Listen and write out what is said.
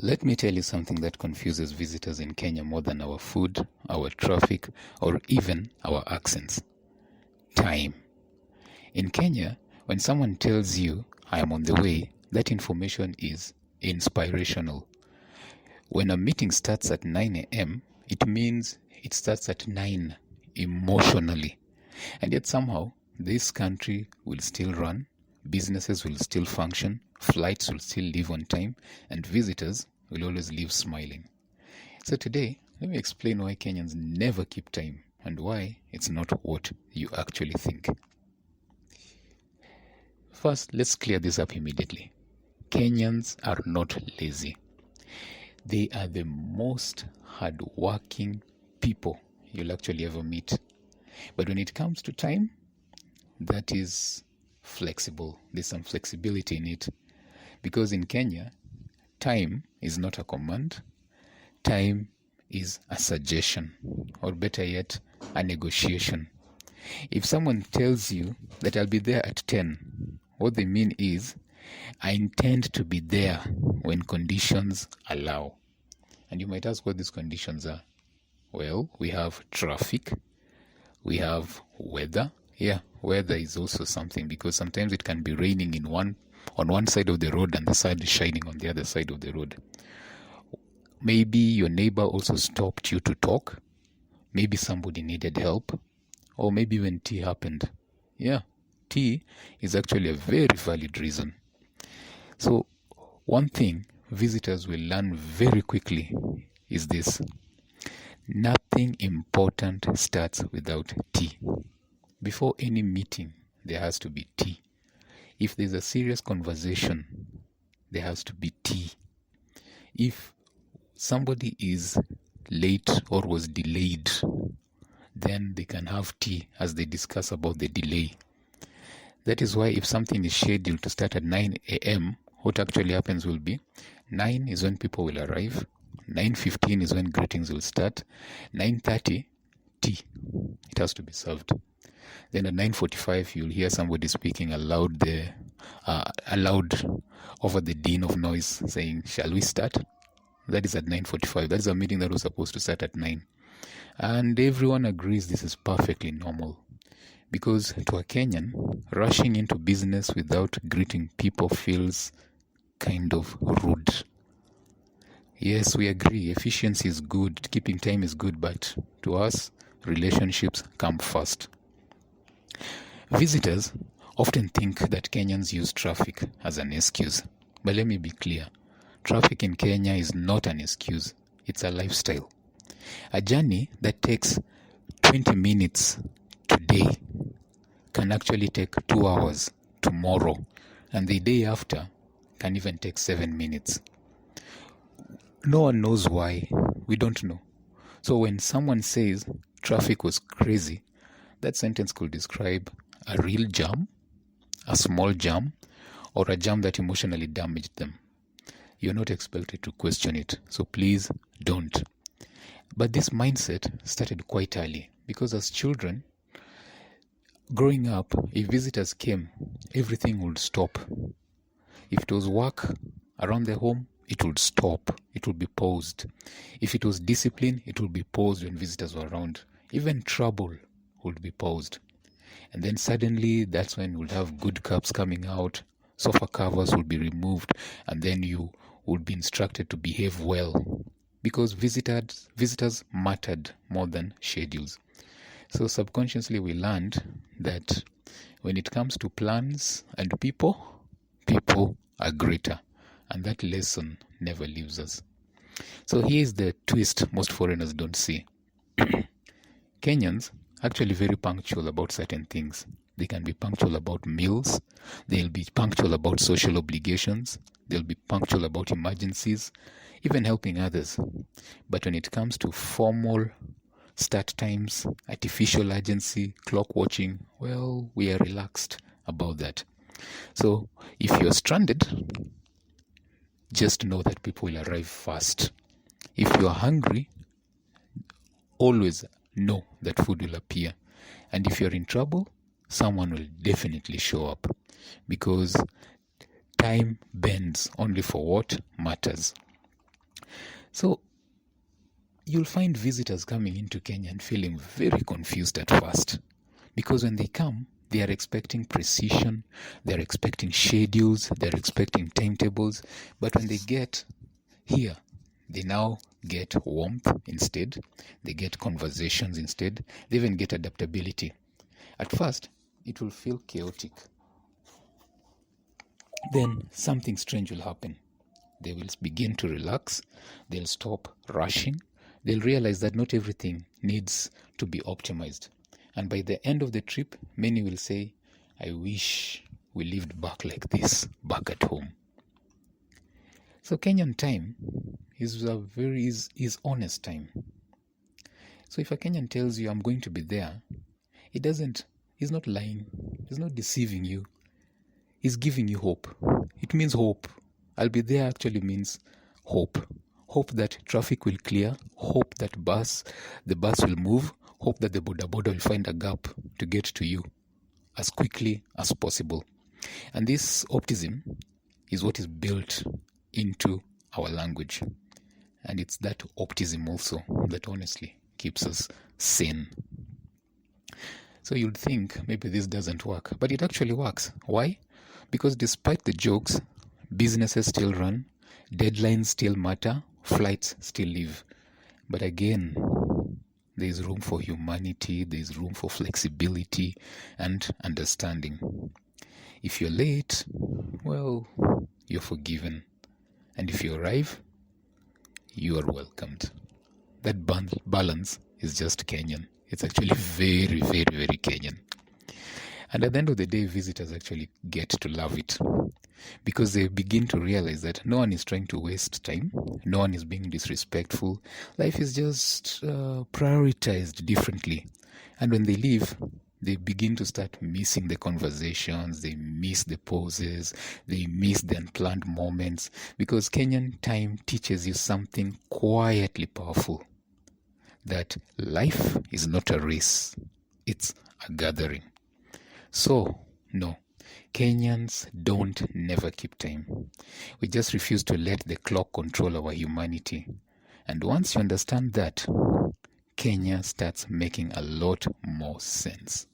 Let me tell you something that confuses visitors in Kenya more than our food, our traffic, or even our accents. Time. In Kenya, when someone tells you, I am on the way, that information is inspirational. When a meeting starts at 9 a.m., it means it starts at 9 emotionally. And yet somehow, this country will still run, businesses will still function, flights will still leave on time, and visitors will always leave smiling. So today, let me explain why Kenyans never keep time and why it's not what you actually think. First, let's clear this up immediately. Kenyans are not lazy. They are the most hardworking people you'll actually ever meet. But when it comes to time, that is flexible. There's some flexibility in it. Because in Kenya, time is not a command. Time is a suggestion, or better yet, a negotiation. If someone tells you that I'll be there at 10, what they mean is, I intend to be there when conditions allow. And you might ask what these conditions are. Well, we have traffic, we have weather. Yeah, weather is also something because sometimes it can be raining on one side of the road and the sun is shining on the other side of the road. Maybe your neighbor also stopped you to talk. Maybe somebody needed help. Or maybe when tea happened. Yeah, tea is actually a very valid reason. So one thing visitors will learn very quickly is this. Nothing important starts without tea. Before any meeting, there has to be tea. If there's a serious conversation, there has to be tea. If somebody is late or was delayed, then they can have tea as they discuss about the delay. That is why if something is scheduled to start at 9 a.m., what actually happens will be 9 is when people will arrive, 9:15 is when greetings will start, 9:30, tea. It has to be served. Then at 9:45, you'll hear somebody speaking aloud over the din of noise saying, shall we start? That is at 9:45. That is a meeting that was supposed to start at 9. And everyone agrees this is perfectly normal. Because to a Kenyan, rushing into business without greeting people feels kind of rude. Yes, we agree. Efficiency is good. Keeping time is good. But to us, relationships come first. Visitors often think that Kenyans use traffic as an excuse. But let me be clear. Traffic in Kenya is not an excuse. It's a lifestyle. A journey that takes 20 minutes today can actually take 2 hours tomorrow. And the day after can even take 7 minutes. No one knows why. We don't know. So when someone says traffic was crazy, that sentence could describe a real jam, a small jam, or a jam that emotionally damaged them. You're not expected to question it, so please don't. But this mindset started quite early because as children, growing up, if visitors came, everything would stop. If it was work around the home, it would stop. It would be paused. If it was discipline, it would be paused when visitors were around. Even trouble would be paused. And then suddenly, that's when we'll have good cups coming out, sofa covers will be removed, and then you would be instructed to behave well. Because visitors mattered more than schedules. So subconsciously we learned that when it comes to plans and people are greater. And that lesson never leaves us. So here's the twist most foreigners don't see. Kenyans actually very punctual about certain things. They can be punctual about meals. They'll be punctual about social obligations. They'll be punctual about emergencies, even helping others. But when it comes to formal start times, artificial urgency, clock watching, well, we are relaxed about that. So if you're stranded, just know that people will arrive fast. If you are hungry, always know that food will appear. And if you're in trouble, someone will definitely show up. Because time bends only for what matters. So you'll find visitors coming into Kenya and feeling very confused at first, because when they come, they are expecting precision, they're expecting schedules, they're expecting timetables, but when they get here, they now get warmth instead, they get conversations instead, they even get adaptability. At first, it will feel chaotic. Then something strange will happen. They will begin to relax, they'll stop rushing, they'll realize that not everything needs to be optimized. And by the end of the trip, many will say, I wish we lived back like this, back at home. So Kenyan time is honest time. So if a Kenyan tells you I'm going to be there, he's not lying, he's not deceiving you, he's giving you hope. It means hope. I'll be there actually means hope. Hope that traffic will clear, hope that the bus will move, hope that the boda boda will find a gap to get to you as quickly as possible. And this optimism is what is built into our language. And it's that optimism also that honestly keeps us sane. So you'd think maybe this doesn't work, but it actually works. Why? Because despite the jokes, businesses still run, deadlines still matter, flights still leave. But again, there is room for humanity, there is room for flexibility and understanding. If you're late, well, you're forgiven. And if you arrive, you are welcomed. That balance is just Kenyan. It's actually very, very, very Kenyan. And at the end of the day, visitors actually get to love it, because they begin to realize that no one is trying to waste time, no one is being disrespectful. Life is just prioritized differently. And when they leave, they begin to start missing the conversations, they miss the pauses, they miss the unplanned moments, because Kenyan time teaches you something quietly powerful, that life is not a race, it's a gathering. So, no, Kenyans don't never keep time. We just refuse to let the clock control our humanity. And once you understand that, Kenya starts making a lot more sense.